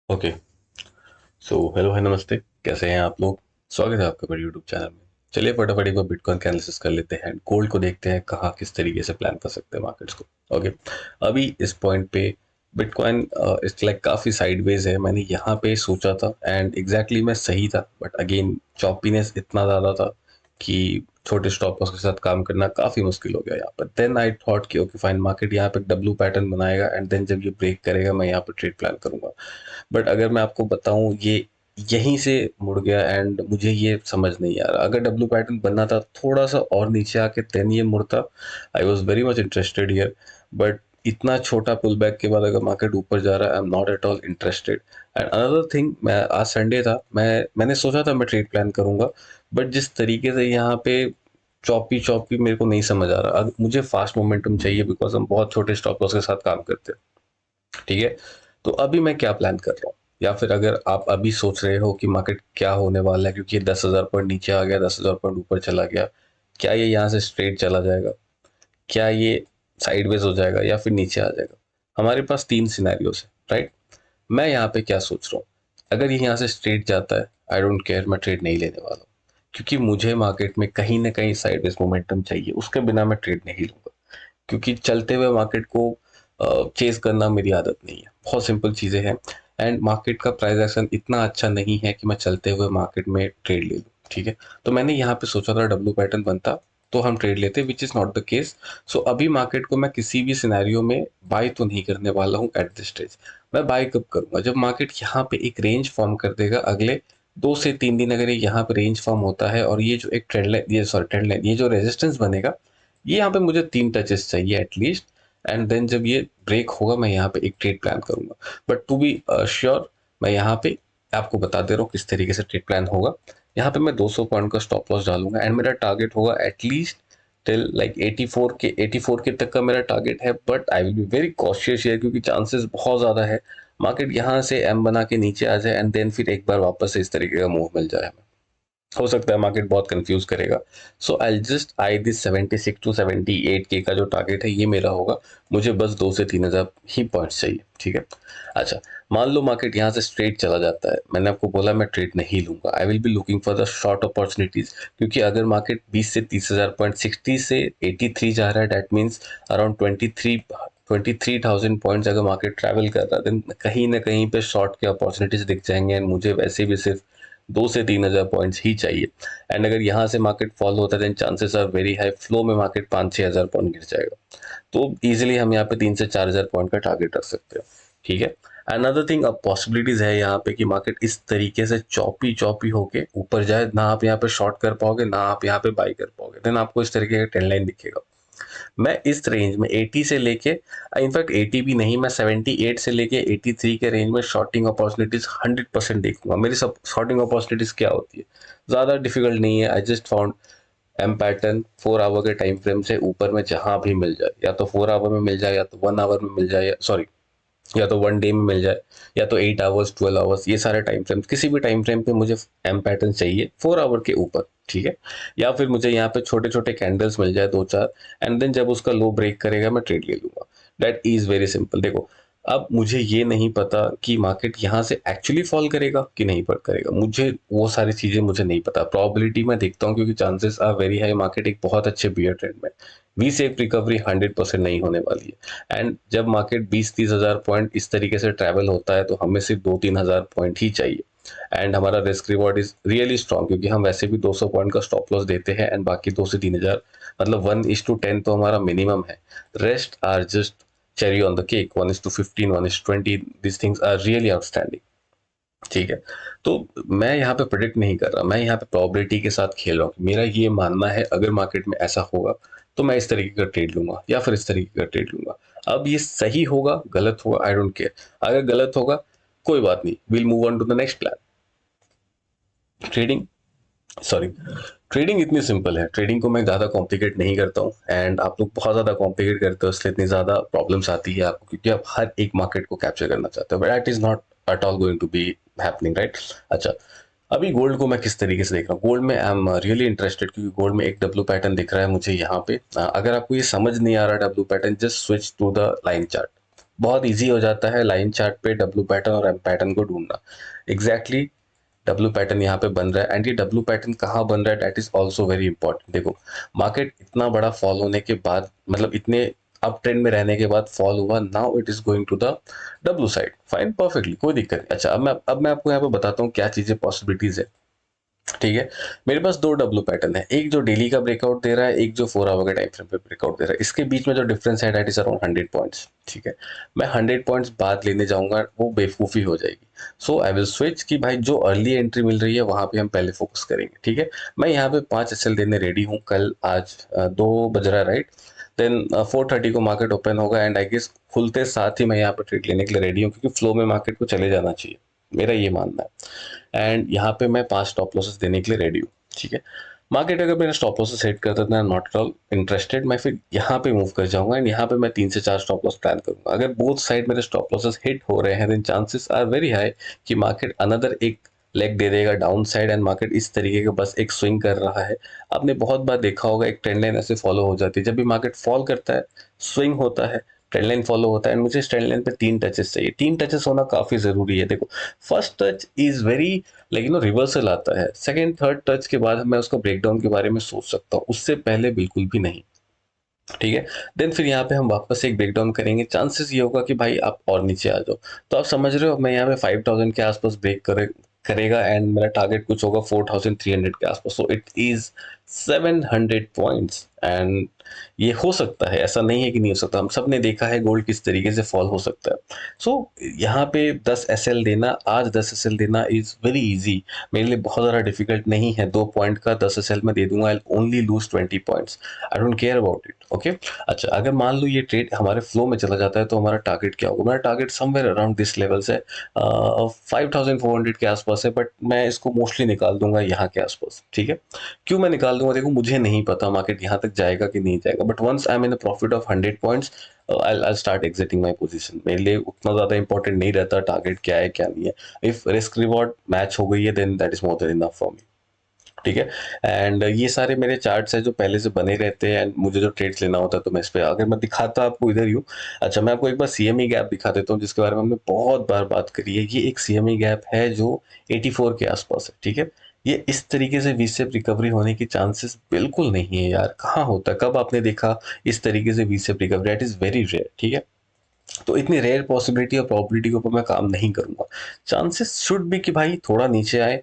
Okay. So hello है, नमस्ते। कैसे हैं आप लोग? स्वागत है आपका मेरे यूट्यूब चैनल में। चलिए फटाफट एक बार बिटकॉइन का एनालिसिस कर लेते हैं, गोल्ड को देखते हैं कहाँ किस तरीके से प्लान कर सकते हैं मार्केट्स को। ओके। अभी इस पॉइंट पे बिटकॉइन इस लाइक काफ़ी साइडवेज है। मैंने यहाँ पे सोचा था एंड एग्जैक्टली मैं सही था, बट अगेन चॉपीनेस इतना ज़्यादा था कि छोटे स्टॉप लॉस के साथ काम करना काफ़ी मुश्किल हो गया यहाँ पर। देन आई थॉट कि ओके फाइन, मार्केट यहाँ पे डब्ल्यू पैटर्न बनाएगा एंड देन जब ये ब्रेक करेगा मैं यहाँ पे ट्रेड प्लान करूंगा। बट अगर मैं आपको बताऊं, ये यहीं से मुड़ गया एंड मुझे ये समझ नहीं आ रहा। अगर डब्ल्यू पैटर्न बनना था थोड़ा सा और नीचे आके देन ये मुड़ता, I was very much interested here. But इतना छोटा पुल बैक के बाद अगर मार्केट ऊपर जा रहा है, I am not at all interested. And another thing, मैं आज संडे था, मैंने सोचा था मैं ट्रेड प्लान करूंगा, बट जिस तरीके से यहाँ पे चौपी चौपी मेरे को नहीं समझ आ रहा। अब मुझे फास्ट मोमेंटम चाहिए बिकॉज हम बहुत छोटे स्टॉप लॉस के साथ काम करते हैं। ठीक है। तो अभी मैं क्या प्लान कर रहा हूँ, या फिर अगर आप अभी सोच रहे हो कि मार्केट क्या होने वाला है क्योंकि ये 10,000 पॉइंट नीचे आ गया, 10,000 पॉइंट ऊपर चला गया, क्या ये यहाँ से स्ट्रेट चला जाएगा, क्या ये साइडवेज हो जाएगा या फिर नीचे आ जाएगा। हमारे पास तीन सिनेरियोस है, राइट। मैं यहाँ पे क्या सोच रहा हूँ, अगर ये यहाँ से स्ट्रेट जाता है, आई डोंट केयर, मैं ट्रेड नहीं लेने वाला हूँ। क्योंकि मुझे मार्केट में कहीं ना कहीं साइडवेज मोमेंटम चाहिए, उसके बिना मैं ट्रेड नहीं लूंगा। क्योंकि चलते हुए मार्केट को चेज करना मेरी आदत नहीं है। बहुत सिंपल चीज़ें हैं। एंड मार्केट का प्राइस एक्शन इतना अच्छा नहीं है कि मैं चलते हुए मार्केट में ट्रेड ले लूँ। ठीक है। तो मैंने यहाँ पे सोचा था डब्ल्यू पैटर्न बनता तो हम ट्रेड लेते, which is not the case. So अभी मार्केट को मैं किसी भी सिनेरियो में बाय तो नहीं करने वाला हूँ एट दिस स्टेज। मैं बाय कब करूंगा, जब मार्केट यहाँ पे एक रेंज फॉर्म कर देगा। अगले 2 से 3 दिन अगर ये यहाँ पे रेंज फॉर्म होता है और ये जो एक ट्रेंड लाइन, ये सॉरी ट्रेंड लाइन, ये जो रेजिस्टेंस बनेगा, ये यहाँ पे मुझे 3 टचेस चाहिए एटलीस्ट। एंड देन जब ये ब्रेक होगा मैं यहाँ पे एक ट्रेड प्लान करूंगा। बट टू बी श्योर, मैं यहाँ पे आपको बता दे रहा हूँ किस तरीके से ट्रेड प्लान होगा। यहाँ पे मैं 200 पॉइंट का स्टॉप लॉस डालूंगा एंड मेरा टारगेट होगा एटलीस्ट टिल लाइक 84 के तक का मेरा टारगेट है। But I will be very cautious है क्योंकि चांसेस बहुत ज़्यादा है मार्केट यहाँ से एम बना के नीचे आ जाए एंड देन फिर एक बार वापस से इस तरीके का मूव मिल जाए। हो सकता है मार्केट बहुत कंफ्यूज करेगा। So I just I this 76 to 78 के का जो टारगेट है ये मेरा होगा। मुझे बस 2 से 3 हज़ार ही पॉइंट्स चाहिए। ठीक है। अच्छा, मान लो मार्केट यहाँ से स्ट्रेट चला जाता है, मैंने आपको बोला मैं ट्रेड नहीं लूंगा, आई will be looking for the short opportunities. क्योंकि अगर मार्केट 20 से 30 हज़ार पॉइंट 60 से 83 जा रहा है, डेट मीन्स अराउंड 23,000 पॉइंट्स अगर मार्केट ट्रैवल कर रहा है, देन कहीं ना कहीं पे शॉर्ट के अपॉर्चुनिटीज दिख जाएंगे एंड मुझे वैसे भी सिर्फ 2 से 3 हज़ार पॉइंट्स ही चाहिए। एंड अगर यहाँ से मार्केट फॉल होता है then chances are very high flow में मार्केट 5-6 हज़ार पॉइंट गिर जाएगा। तो इजीली हम यहाँ पे 3 से 4 हज़ार पॉइंट का टारगेट रख सकते हैं। ठीक है। अनदर थिंग, अब पॉसिबिलिटीज है यहाँ पे कि मार्केट इस तरीके से चौपी चौपी होके ऊपर जाए, ना आप यहाँ पे शॉर्ट कर पाओगे ना आप यहाँ पे बाई कर पाओगे, देन आपको इस तरीके का ट्रेंड लाइन दिखेगा। मैं इस रेंज में 80 से लेके, इनफैक्ट 80 भी नहीं, मैं 78 से लेके 83 के रेंज में शॉर्टिंग अपॉर्चुनिटीज 100% देखूंगा। मेरी सब शॉर्टिंग अपॉर्चुनिटीज क्या होती है, ज़्यादा डिफिकल्ट नहीं है। I just found M pattern 4 hour के टाइम फ्रेम से ऊपर में जहां भी मिल जाए, या तो 4 आवर में मिल जाए, या तो 1 आवर में मिल जाए, सॉरी या तो 1 डे में मिल जाए, या तो 8 आवर्स 12 आवर्स, ये सारे टाइम फ्रेम, किसी भी टाइम फ्रेम पे मुझे एम पैटर्न चाहिए 4 आवर के ऊपर। ठीक है। या फिर मुझे यहाँ पे छोटे छोटे कैंडल्स मिल जाए 2-4, एंड देन जब उसका लो ब्रेक करेगा मैं ट्रेड ले लूंगा। That is very simple. देखो, अब मुझे ये नहीं पता कि मार्केट यहाँ से एक्चुअली फॉल करेगा कि नहीं पर करेगा, मुझे वो सारी चीजें मुझे नहीं पता। प्रोबेबिलिटी मैं देखता हूँ क्योंकि chances are very high market एक बहुत अच्छे बियर ट्रेंड में, वी सेफ रिकवरी 100% नहीं होने वाली है। एंड जब मार्केट 20-30 हज़ार पॉइंट इस तरीके से ट्रैवल होता है तो हमें सिर्फ 2-3 हज़ार पॉइंट ही चाहिए। एंड हमारा risk reward is really strong क्योंकि हम वैसे भी 200 पॉइंट का स्टॉप लॉस देते हैं एंड बाकी 2 से 3 हज़ार, मतलब 1:10 तो हमारा मिनिमम है। Rest are just cherry on the cake, 1:15, 1:20, this things are really outstanding. ठीक है। तो मैं यहाँ पे प्रिडिक्ट नहीं कर रहा, मैं यहाँ पे प्रोबेबिलिटी के साथ खेल रहा हूँ। मेरा ये मानना है अगर मार्केट में ऐसा होगा तो मैं इस तरीके का ट्रेड लूंगा या फिर इस तरीके का ट्रेड लूंगा। अब ये सही होगा गलत होगा, आई डोंट केयर। अगर गलत होगा कोई बात नहीं, will move on to the next plan. Trading, sorry, trading इतनी सिंपल है, ट्रेडिंग को मैं ज़्यादा कॉम्प्लिकेट नहीं करता हूँ। एंड आप लोग बहुत ज़्यादा कॉम्प्लिकेट करते हो इसलिए इतनी ज़्यादा प्रॉब्लम्स आती है आपको, क्योंकि आप हर एक मार्केट को कैप्चर करना चाहते हो, but that is not at all going to be happening, right. अच्छा, अभी गोल्ड को मैं किस तरीके से देख रहा हूँ, गोल्ड में आई एम रियली इंटरेस्टेड क्योंकि गोल्ड में एक डब्ल्यू पैटर्न दिख रहा है मुझे यहाँ पे। अगर आपको ये समझ नहीं आ रहा W pattern, just switch to the line chart. बहुत ईजी हो जाता है लाइन चार्ट पे डब्ल्यू पैटर्न और एम पैटर्न को ढूंढना। एग्जैक्टली डब्ल्यू पैटर्न यहाँ पे बन रहा है, एंड ये डब्ल्यू पैटर्न कहाँ बन रहा है, that is also very important. देखो, मार्केट इतना बड़ा फॉल होने के बाद, मतलब इतने अप ट्रेंड में रहने के बाद फॉल हुआ, now it is going to the W side, fine, perfectly, कोई दिक्कत नहीं। अच्छा, अब मैं आपको यहाँ पे बताता हूँ क्या चीजें पॉसिबिलिटीज है। ठीक है, मेरे पास दो डब्ल्यू पैटर्न है, एक जो डेली का ब्रेकआउट दे रहा है, एक जो 4 आवर के टाइम फ्रेम पे ब्रेकआउट दे रहा है। इसके बीच में जो डिफरेंस है दैट इज अराउंड 100 पॉइंट्स। ठीक है, मैं 100 पॉइंट्स बाद लेने जाऊंगा, वो बेवकूफ़ी हो जाएगी। सो आई विल स्विच कि भाई जो अर्ली एंट्री मिल रही है वहां पे हम पहले फोकस करेंगे। ठीक है, मैं यहाँ पे 5 SL देने रेडी हूँ। कल आज 2 बज रहा है, राइट? देन 4:30 को मार्केट ओपन होगा, एंड आई गेस खुलते साथ ही मैं यहाँ पे ट्रेड लेने के लिए रेडी हूँ, क्योंकि फ्लो में मार्केट को चले जाना चाहिए, मेरा ये मानना है। एंड यहाँ पे मैं 5 स्टॉप लॉसेस देने के लिए रेडी हूँ। ठीक है, मार्केट अगर मेरा स्टॉप लॉसेस सेट करता है, नॉट एट ऑल इंटरेस्टेड, मैं फिर यहाँ पे मूव कर जाऊंगा, एंड यहाँ पे मैं 3 से 4 स्टॉप लॉस प्लान करूंगा। अगर बोथ साइड मेरे स्टॉप लॉसेस हिट हो रहे हैं, then chances are very high कि मार्केट अनदर एक लेग दे देगा डाउन साइड, एंड मार्केट इस तरीके का बस एक स्विंग कर रहा है। आपने बहुत बार देखा होगा, एक ट्रेंड लाइन ऐसे फॉलो हो जाती है, जब भी मार्केट फॉल करता है, स्विंग होता है, ट्रेंड लाइन फॉलो होता है, एंड मुझे इस ट्रेंड लाइन पे 3 टचेस चाहिए। 3 टचेस होना काफी जरूरी है। देखो, फर्स्ट टच इज वेरी, लेकिन वो रिवर्सल आता है, सेकंड थर्ड टच के बाद मैं उसका ब्रेकडाउन के बारे में सोच सकता हूँ, उससे पहले बिल्कुल भी नहीं। ठीक है, देन फिर यहाँ पे हम वापस एक ब्रेकडाउन करेंगे, चांसेस ये होगा कि भाई आप और नीचे आ जाओ। तो आप समझ रहे हो, मैं यहाँ पे 5,000 के आसपास करेगा, एंड मेरा टारगेट कुछ होगा 4,300 के आसपास। So it is 700 points, and ये हो सकता है, ऐसा नहीं है कि नहीं हो सकता। हम सब ने देखा है गोल्ड किस तरीके से फॉल हो सकता है। सो यहाँ पे 10 SL देना, आज 10 SL देना इज वेरी इजी, मेरे लिए बहुत ज़्यादा डिफिकल्ट नहीं है। 2 पॉइंट का 10 SL में दे दूंगा, I only lose 20 points, I don't care about it. Okay, अच्छा, अगर मान लो ये ट्रेड हमारे फ्लो में चला जाता है, तो हमारा टारगेट क्या होगा? हमारा target somewhere around this level से 5,400 के आसपास है, बट मैं इसको मोस्टली निकाल दूंगा यहाँ के आसपास। ठीक है, क्यों मैं निकाल दूंगा? देखो, मुझे नहीं पता मार्केट यहाँ तक जाएगा कि नहीं जाएगा, but once I am in a profit of 100 points, I start exiting my position. मेरे लिए उतना ज़्यादा इंपॉर्टेंट नहीं रहता टारगेट क्या है क्या नहीं है। इफ रिस्क रिवॉर्ड मैच हो गई है, then that is more than enough for me. ठीक है, एंड ये सारे मेरे चार्ट्स हैं जो पहले से बने रहते हैं, एंड मुझे जो ट्रेड्स लेना होता है, तो मैं इस पे, अगर मैं दिखाता आपको इधर ही हूँ। अच्छा, मैं आपको एक बार सीएमई गैप दिखा देता हूँ, जिसके बारे में हमने बहुत बार बात करी है। ये एक सीएमई गैप है जो 84 के आसपास है। ठीक है, ये इस तरीके से वी शेप रिकवरी होने की चांसेस बिल्कुल नहीं है यार। कहाँ होता है, कब आपने देखा इस तरीके से V shape recovery? That is very rare. ठीक है, तो इतनी रेयर पॉसिबिलिटी और प्रोबेबिलिटी के ऊपर मैं काम नहीं करूंगा। चांसेस शुड भी कि भाई थोड़ा नीचे आए,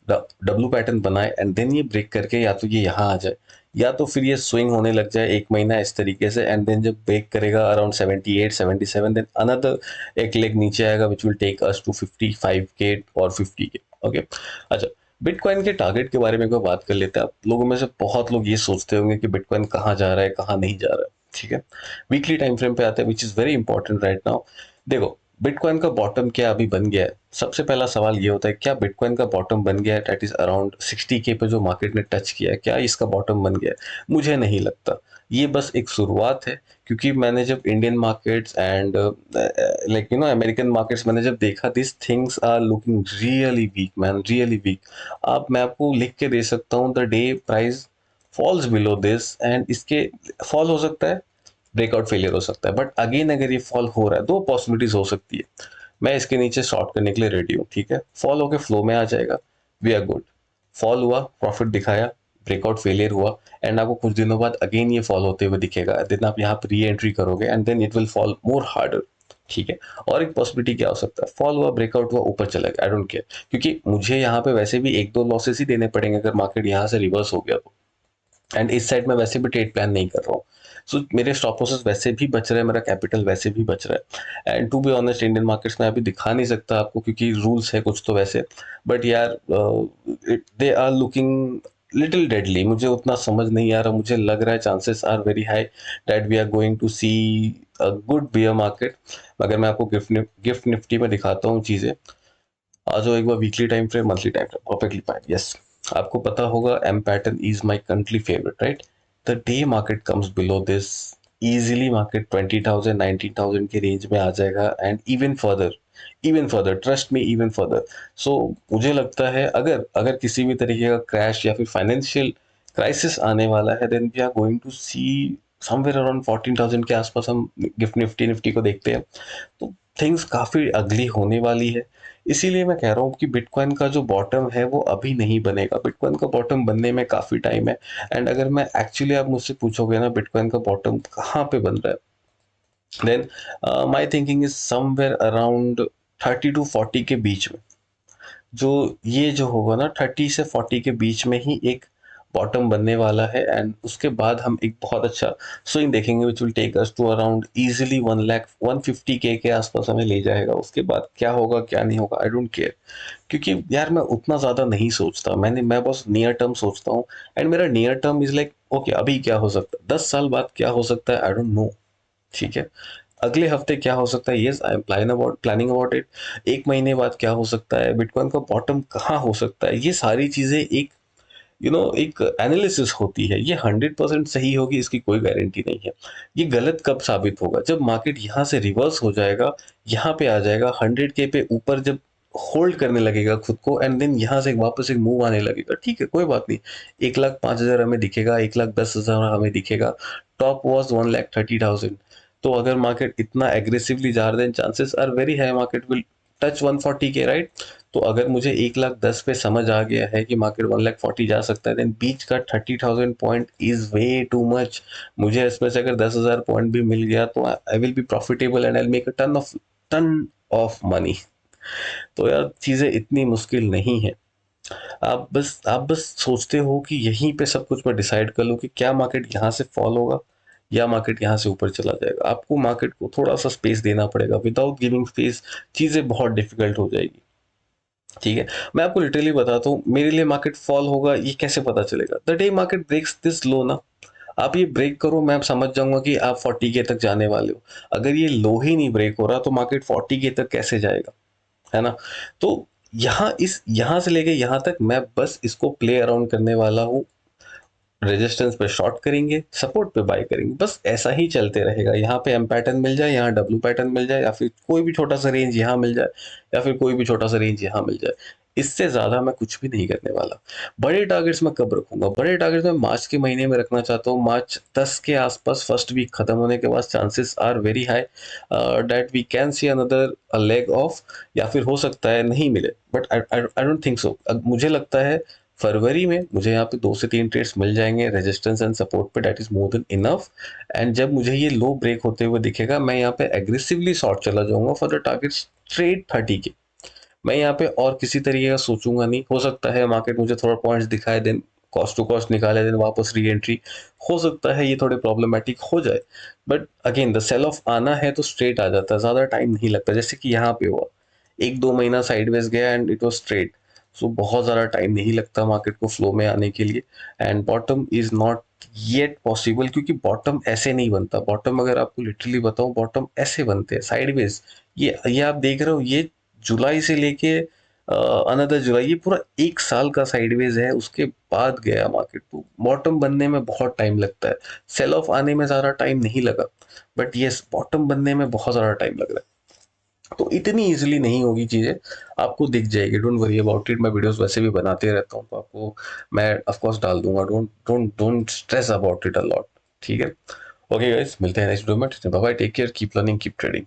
डब्ल्यू पैटर्न बनाए, एंड देन ये ब्रेक करके या तो ये यहाँ आ जाए, या तो फिर ये स्विंग होने लग जाए 1 महीना इस तरीके से, एंड देन जब ब्रेक करेगा अराउंड 78 77, देन अनदर एक लेग नीचे आएगा which will take us to 55 के और 50 के। ओके, अच्छा, बिटकॉइन के टारगेट के बारे में कोई बात कर लेते हैं। आप लोगों में से बहुत लोग ये सोचते होंगे कि बिटकॉइन कहाँ जा रहा है, कहाँ नहीं जा रहा है। ठीक है, वीकली टाइम फ्रेम पे आते हैं, which is very important right now. देखो, बिटकॉइन का बॉटम क्या अभी बन गया है? सबसे पहला सवाल ये होता है, क्या बिटकॉइन का बॉटम बन गया है? दैट इज अराउंड 60 के पे जो मार्केट ने टच किया है, क्या इसका बॉटम बन गया है? मुझे नहीं लगता। ये बस एक शुरुआत है, क्योंकि मैंने जब Indian markets and like American markets मैंने जब देखा, this things are looking really weak man, really weak. आप, मैं आपको लिख के दे सकता हूँ, the day price falls below this, and इसके फॉल हो सकता है, ब्रेकआउट फेलियर हो सकता है, बट अगेन अगर ये फॉल हो रहा है, दो पॉसिबिलिटीज हो सकती है। मैं इसके नीचे शॉर्ट करने के लिए रेडी हूँ। ठीक है, फॉल होकर फ्लो में आ जाएगा, वी आर गुड। फॉल हुआ, प्रॉफिट दिखाया, ब्रेकआउट फेलियर हुआ, एंड आपको कुछ दिनों बाद अगेन ये फॉल होते हुए दिखेगा, देन आप यहाँ पर री एंट्री करोगे, and then it will fall more harder. ठीक है, और एक पॉसिबिलिटी क्या हो सकता है? फॉल हुआ, ब्रेकआउट हुआ, ऊपर चला गया, आई डोंट केयर, क्योंकि मुझे यहाँ पे वैसे भी एक दो लॉसेस ही देने पड़ेंगे अगर मार्केट यहाँ से रिवर्स हो गया तो। एंड इस साइड में वैसे भी ट्रेड प्लान नहीं कर रहा हूँ। सो मेरे स्टॉप लॉसेस वैसे भी बच रहे हैं, मेरा कैपिटल वैसे भी बच रहा है, and to be honest Indian markets में अभी दिखा नहीं सकता आपको, क्योंकि रूल्स है कुछ तो वैसे, बट यार they are looking little deadly. मुझे उतना समझ नहीं आ रहा, मुझे लग रहा है chances are very high that we are going to see a good bear market. अगर मैं आपको गिफ्ट निफ्टी में दिखाता हूँ चीज़ें, आ जाओ एक बार, weekly time frame, monthly time frame, perfectly fine, yes. आपको पता होगा M pattern is my country favourite, right? The day market comes below this, easily market 20,000 19,000 के रेंज में आ जाएगा, and even further, trust me, even further. So मुझे लगता है, अगर अगर किसी भी तरीके का क्रैश या फिर फाइनेंशियल क्राइसिस आने वाला है, then we are going to see somewhere around 14,000 के आसपास हम गिफ्ट निफ्टी को देखते हैं। तो थिंग्स काफ़ी अगली होने वाली है। इसीलिए मैं कह रहा हूँ कि बिटकॉइन का जो बॉटम है वो अभी नहीं बनेगा, बिटकॉइन का बॉटम बनने में काफ़ी टाइम है। एंड अगर मैं एक्चुअली, आप मुझसे पूछोगे ना बिटकॉइन का बॉटम कहाँ पे बन रहा है, then my thinking is somewhere around 30 to 40 के बीच में। जो ये जो होगा ना 30 से 40 के बीच में ही एक बॉटम बनने वाला है, एंड उसके बाद हम एक बहुत अच्छा स्विंग देखेंगे which will take us to around easily 1 lakh 150K के आसपास हमें ले जाएगा। उसके बाद क्या होगा क्या नहीं होगा, आई डोंट केयर, क्योंकि यार मैं उतना ज़्यादा नहीं सोचता, मैं बस नियर टर्म सोचता हूँ। एंड मेरा near term is like okay, अभी क्या हो सकता है, 10 साल बाद क्या हो सकता है, आई डोंट नो। ठीक है, अगले हफ्ते क्या हो सकता है, yes I am planning about it. एक महीने बाद क्या हो सकता है, बिटकॉइन का बॉटम कहाँ हो सकता है, ये सारी चीजें एक एक एनालिसिस होती है। ये 100% सही होगी इसकी कोई गारंटी नहीं है। ये गलत कब साबित होगा, जब मार्केट यहाँ से रिवर्स हो जाएगा, यहाँ पे आ जाएगा 100K पे ऊपर, जब होल्ड करने लगेगा खुद को, एंड देन यहाँ से वापस एक मूव आने लगेगा। ठीक है, कोई बात नहीं, 1,05,000 हमें दिखेगा, 1,10,000 हमें दिखेगा। Top was 1,30,000। तो अगर मार्केट इतना एग्रेसिवली जा रहे हैं, chances are very high market will touch 140K, right. तो अगर मुझे 1,10,000 पे समझ आ गया है कि मार्केट 1,40,000 जा सकता है, देन बीच का 30,000 point is way too much. मुझे इसमें से अगर 10,000 पॉइंट भी मिल गया तो I will be profitable and I make a ton of money. तो यार चीजें इतनी मुश्किल नहीं है। आप बस सोचते हो कि यहीं पे सब कुछ मैं डिसाइड कर लूँ कि क्या मार्केट यहाँ से फॉल होगा या मार्केट यहाँ से ऊपर चला जाएगा। आपको मार्केट को थोड़ा सा स्पेस देना पड़ेगा, विदाउट गिविंग स्पेस चीजें बहुत डिफिकल्ट हो जाएगी। ठीक है, मैं आपको लिटरली बताता हूँ, मेरे लिए मार्केट फॉल होगा ये कैसे पता चलेगा, the day market breaks this low ना। आप ये ब्रेक करो, मैं समझ जाऊंगा कि आप 40K तक जाने वाले हो। अगर ये लो ही नहीं ब्रेक हो रहा तो मार्केट 40K तक कैसे जाएगा, है ना। तो यहाँ से लेके यहाँ तक मैं बस इसको प्ले अराउंड करने वाला हूँ। रेजिस्टेंस पे शॉर्ट करेंगे, सपोर्ट पे बाय करेंगे, बस ऐसा ही चलते रहेगा। यहाँ पे एम पैटर्न मिल जाए, यहाँ डब्ल्यू पैटर्न मिल जाए, या फिर कोई भी छोटा सा रेंज यहाँ मिल जाए, या फिर कोई भी छोटा सा रेंज यहाँ मिल जाए, इससे ज्यादा मैं कुछ भी नहीं करने वाला। बड़े टारगेट्स मैं कब रखूंगा, बड़े टारगेट्स मैं मार्च के महीने में रखना चाहता हूँ। मार्च 10 के आसपास, फर्स्ट वीक खत्म होने के बाद chances are very high that we can see another leg off, या फिर हो सकता है नहीं मिले, but I don't think so. मुझे लगता है फरवरी में मुझे यहाँ पे 2 से 3 ट्रेड्स मिल जाएंगे रेजिस्टेंस एंड सपोर्ट पे, that is more than enough. And जब मुझे ये लो ब्रेक होते हुए दिखेगा, मैं यहाँ पे एग्रेसिवली शॉर्ट चला जाऊंगा फॉर द टारगेट स्ट्रेट 30 के। मैं यहाँ पे और किसी तरीके का सोचूंगा नहीं। हो सकता है मार्केट मुझे थोड़ा पॉइंट्स दिखाए, देन कॉस्ट टू कॉस्ट निकाले, देन वापस री एंट्री, हो सकता है ये थोड़े प्रॉब्लमेटिक हो जाए। But again the sell off आना है तो स्ट्रेट आ जाता है, ज़्यादा टाइम नहीं लगता, जैसे कि यहाँ पे हुआ 1-2 महीना साइडवेज गया एंड इट वॉज स्ट्रेट। सो बहुत ज़्यादा टाइम नहीं लगता मार्केट को फ्लो में आने के लिए। And bottom is not yet possible, क्योंकि बॉटम ऐसे नहीं बनता। बॉटम अगर आपको लिटरली बताऊं, बॉटम ऐसे बनते हैं साइडवेज। ये आप देख रहे हो, ये जुलाई से लेके अनदर जुलाई, ये पूरा 1 साल का साइडवेज है, उसके बाद गया मार्केट। तो बॉटम बनने में बहुत टाइम लगता है, सेल ऑफ आने में ज़्यादा टाइम नहीं लगा, बट यस बॉटम बनने में बहुत ज़्यादा टाइम लग रहा है। तो इतनी इजीली नहीं होगी चीज़ें, आपको दिख जाएगी, डोंट वरी अबाउट इट। मैं वीडियोस वैसे भी बनाते रहता हूँ, तो आपको मैं ऑफ कोर्स डाल दूंगा। Don't don't don't stress about it a lot. ठीक है, ओके गाइस, मिलते हैं नेक्स्ट वीडियो में। Bye bye, take care, keep learning, keep trading.